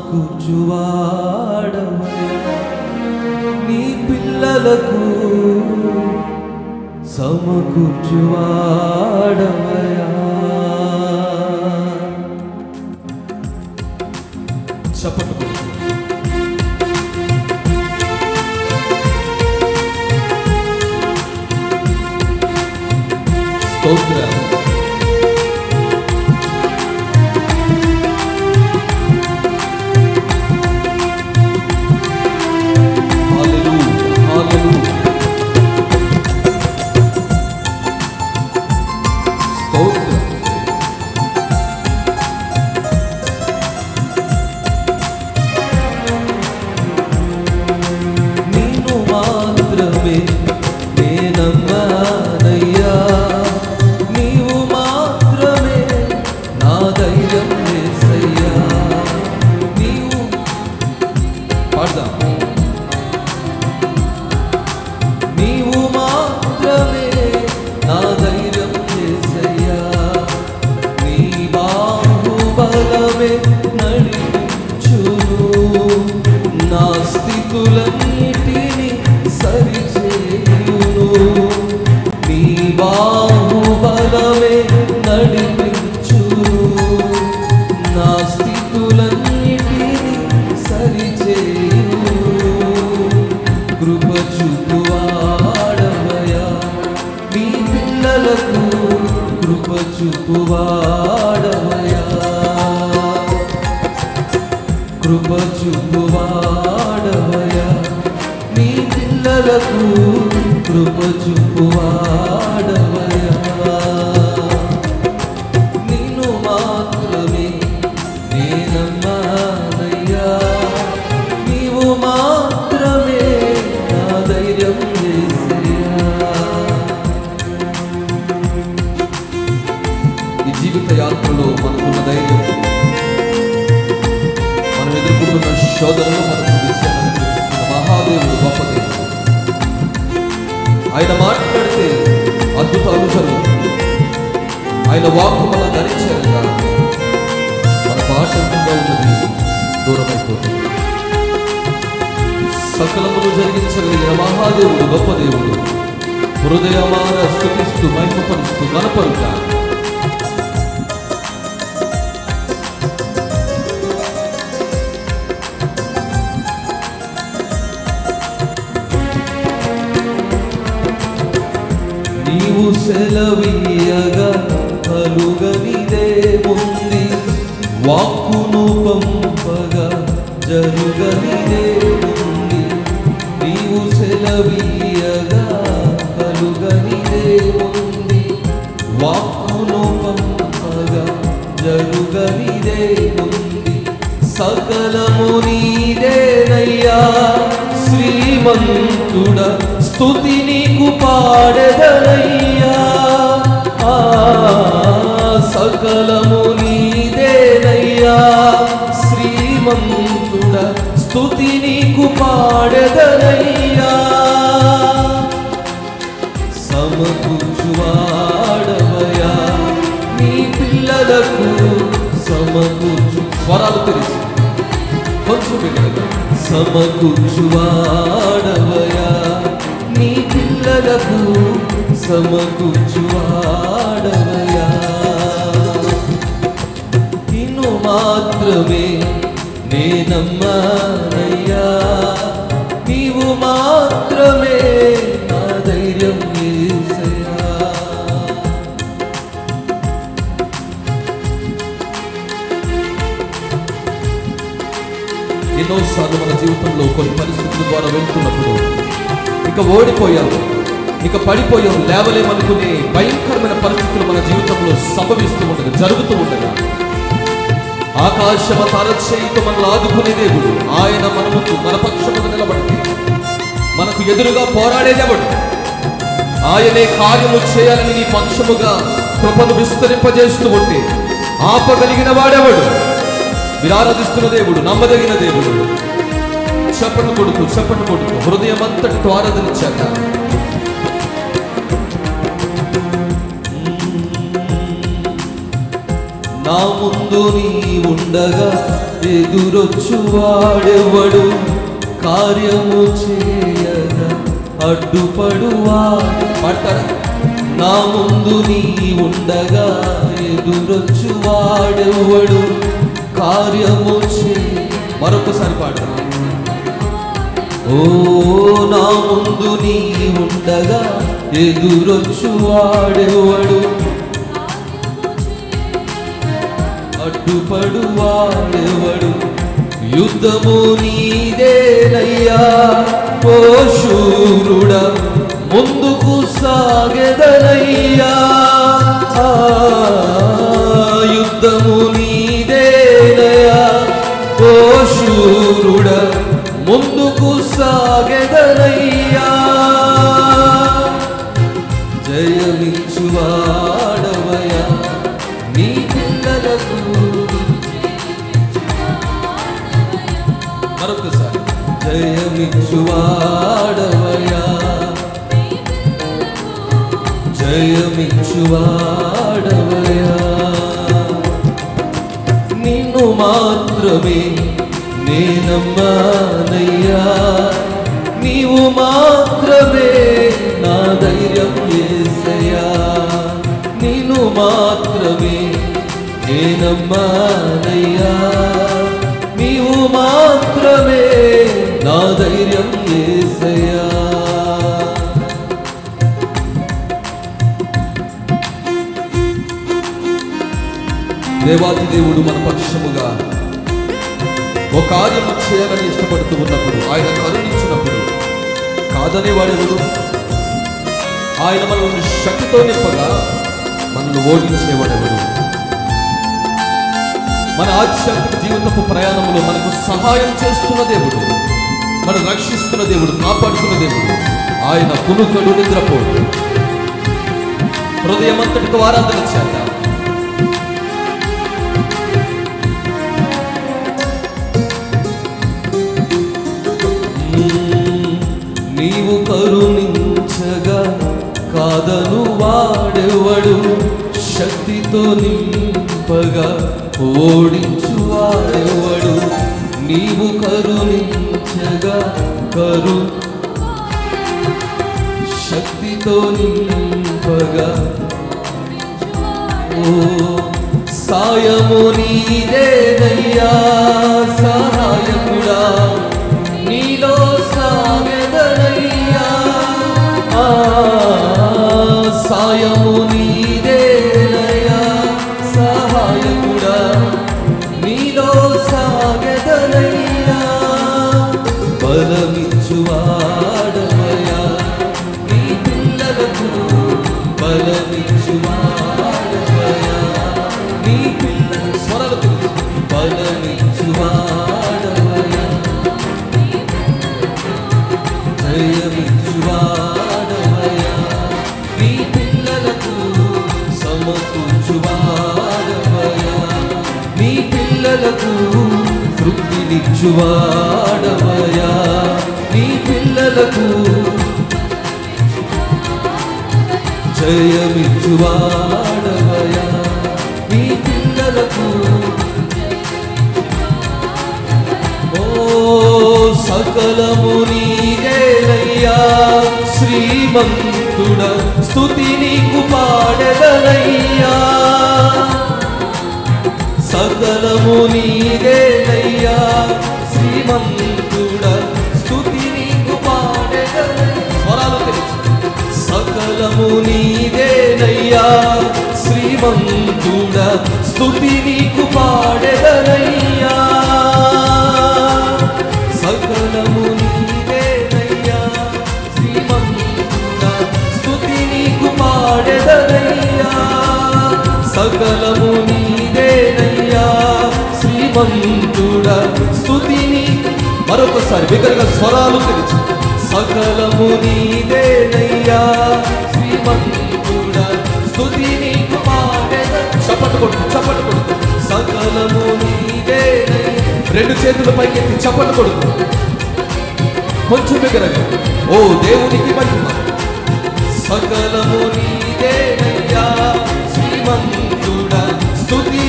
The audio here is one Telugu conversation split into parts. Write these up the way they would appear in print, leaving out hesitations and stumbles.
సమకూర్చువాడవయ్యా నీ పిల్లలకు సమకూర్చువాడవయ్యా. చప్పట్లు స్తోత్రం. ఆయన మాట్లాడితే అద్భుతాలు జరుగుతాయి. ఆయన వాక్కు మన ధరించారుగా మన బాటంగా ఉన్నది దూరమైపోతుంది. సకలమును జరిగించగలిగిన మహాదేవుడు గొప్ప దేవుడు. హృదయమాన స్తుతిస్తూ మహిమపరుస్తూ గణపరుగా సెలవీయగా కలుగనిదేముంది, వాక్కును పంపగా జరుగనిదేముంది. నీవు సెలవీయగా కలుగనిదేముంది, వాక్కును పంపగా జరుగనిదేముంది. సకలము నీదేనయ్యా శ్రీమంతుడ, స్తుతి నీకు పాడెదనయ్యా. సకలము నీదేనయ్యా శ్రీమంతుడ, స్తుతి నీకు పాడెదనయ్యా. సమకూర్చువాడవయ్యా నీ పిల్లలకు సమకూర్చు. స్వరాలు తెలిసి కొంచెం సమకూర్చువాడవయ్యా నీ పిల్లలకు సమకూర్చువాడవయ్యా. నిన్ను మాత్రమే నేనమ్మానయ్యా, నీవు మాత్రమే నా ధైర్యం యేసయ్యా. ఎన్నోసార్లు మన జీవితంలో కొన్ని పరిస్థితుల ద్వారా వెళ్తున్నప్పుడు ఇక ఓడిపోయాం, ఇక పడిపోయాం, లేవలేమనుకునే భయంకరమైన పరిస్థితులు మన జీవితంలో సంభవిస్తూ ఉండగా జరుగుతూ ఉండగా ఆకాశమ తారచేయితో మనల్ని ఆదుకునే దేవుడు ఆయన మన ముందు మన పక్షముగా నిలబడితే మనకు ఎదురుగా పోరాడేదేవుడు ఆయనే కార్యము చేయాలని నీ పక్షముగా కృపను విస్తరింపజేస్తూ ఉంటే ఆపగలిగిన వాడెవడు? మీరు ఆరాధిస్తున్న దేవుడు నమ్మదగిన దేవుడు. చప్పట్లు కొడుకు హృదయం అంతటితో ఆరాధనిచ్చాక నా ముందు నీ ఉండగా ఎదురొచ్చువాడెవడు కార్యము చేయగా అడ్డుపడువాడు పట్టరా నా ముందు నీ ఉండగా ఎదురొచ్చువాడెవడు కార్యము మరొకసారి పాడరా ఓ నా ముందు నీ ఉండగా ఎదురొచ్చువాడెవడు అడ్డుపడువాడెవడు యుద్ధము నీదేనయ్యా ఓ శూరుడా ముందుకు సాగెదనయ్యా యుద్ధము నీదేనయ్యా ఓ శూరుడా ముందుకు సాగెదనయ్యా జయమిచ్చువాడవయ్యా నీ పిల్లలకు మరొకసారి జయమిచ్చువాడవయ్యా జయమిచ్చువాడవయ్యా నిన్ను మాత్రమే నేనమ్మానయ్యా నీవు మాత్రమే నా ధైర్యం యేసయ్యా నిన్ను మాత్రమే నేనమ్మానయ్యా నీవు మాత్రమే నా ధైర్యం యేసయ్యా దేవాది దేవుడు మన పక్షముగా ఒక కార్యము చేయాలని ఇష్టపడుతూ ఉన్నప్పుడు ఆయన కరుణించినప్పుడు కాదనేవాడెవడు ఆయన మనల్ని శక్తితో నింపగా మనల్ని ఓడించేవాడెవడు మన ఆధ్యాత్మిక జీవితపు ప్రయాణంలో మనకు సహాయం చేస్తున్న దేవుడు మనం రక్షిస్తున్న దేవుడు కాపాడుతున్న దేవుడు ఆయన కునుకడు నిద్రపోడు హృదయమంతటితో ఆరాధన చేద్దాం నీవు కరుణించగా కాదను వాడెవడు శక్తితో నింపగా ఓడించువాడెవడు నీవు కరుణించగా శక్తితో నింపగా ఓ సాయము నీదేనయ్యా సహాయకుడా నీలో సాగెదనయ్యా సాయము నీదేనయ్యా సహాయకుడా నీలో సాగెదనయ్యా బలమిచ్చువాడవయ్యా నీ పిల్లలకు బలమిచ్చువాడవయ్యా నీ పిల్లల స్వరాలు బలమిచ్చువాడవయ్యా జయమిచ్చువాడవయ్యా నీ పిల్లలకు సమకూర్చువాడవయ్యా నీ పిల్లలకు తృప్తినిచ్చువాడవయ్యా నీ పిల్లలకు జయమిచ్చువాడవయ్యా నీ పిల్లలకు ఓ సకలము నీదేనయ్యా శ్రీమంతుడ స్తుతి నీకు పాడెదనయ్యా సకలము నీదేనయ్యా శ్రీమంతుడ స్తుతి నీకు పాడెదనయ్యా స్వరాలు తెలిసి సకలము నీదేనయ్యా శ్రీమంతుడ స్తుతి నీకు పాడెదనయ్యా సకలము నీదేనయ్యా శ్రీమంతుడ స్తుతి నీకు పాడెదనయ్యా సకలము నీదేనయ్యా శ్రీమంతుడ స్తుతి నీకు మరొకసారి బిగ్గరగా స్వరాలు తెలిసి సకలము నీదేనయ్యా శ్రీమంతుడ స్తుతి నీకు పాడెదనయ్యా చప్పట్లు కొడుతూ సకలము నీదేనయ్యా రెండు చేతుల పైకెత్తి చప్పట్లు కొడుతూ కొంచెం బిగ్గరగా ఓ దేవునికి మహిమ సకలము నీదేనయ్యా శ్రీమంతుడ స్తుతి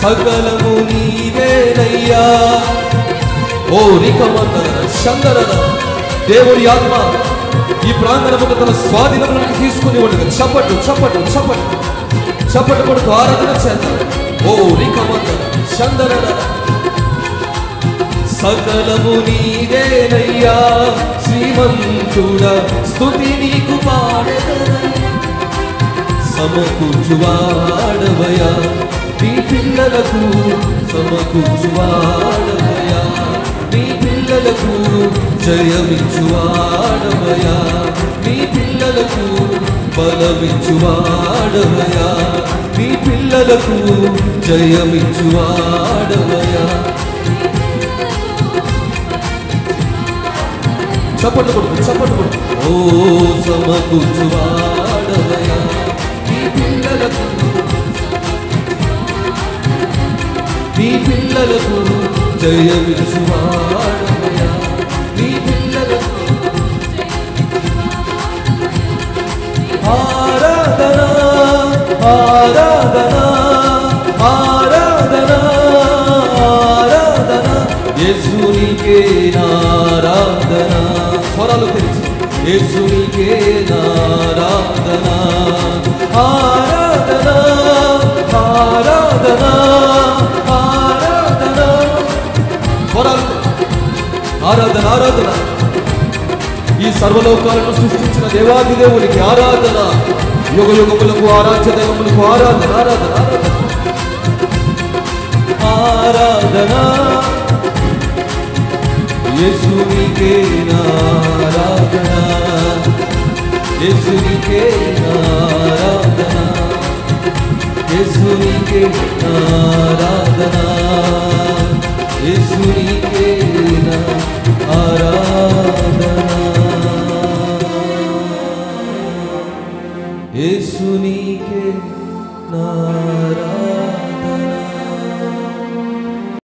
సకలము నీవేనయ్యా. ఓ రికమందర శందరర దేవుడి ఆత్మ ఈ ప్రాంగణమును తన స్వాధీనంలోకి తీసుకుని ఉండగా చప్పట్లు చప్పట్లు చప్పట్లు చప్పట్లు కొడుతూ ఆరాధన చేద్దాం. ఓ రికమందర శందరర సకలము నీవేనయ్యా శ్రీమంతుడా స్తుతి నీకు పాడెదనయ్యా. సమకూర్చువాడవయ్యా నీ పిల్లలకు సమకూర్చువాడవయ్యా నీ పిల్లలకు జయమిచ్చువాడవయ్యా నీ పిల్లలకు బలమిచ్చువాడవయ్యా నీ పిల్లలకు జయమిచ్చువాడవయ్యా. చప్పట్లు కొడుకు చప్పట్లు కొడుకు. ఓ సమకూర్చువాడవయ్యా నీ పిల్లలకు నీ పిల్లలకు జయమిచ్చువాడవయ్యా నీ పిల్లలకు ఆరాధన ఆరాధన ఆరాధన ఆరాధన యేసునికే ఆరాధన. స్వరాలు తెలిసి యేసునికే ఆరాధన ఆరాధన ఆరాధన ఆరాధన. స్వరాలు ఆరాధన ఆరాధన. ఈ సర్వలోకాలను సృష్టించిన దేవాది దేవునికి ఆరాధన. యుగ యుగములకు ఆరాధ్య దైవములకు ఆరాధన ఆరాధన ఆరాధన ఆరాధన. యేసునికే ఆరాధన యేసునికే ఆరాధన యేసునికే ఆరాధన యేసునికే ఆరాధన యేసునికే ఆరాధన.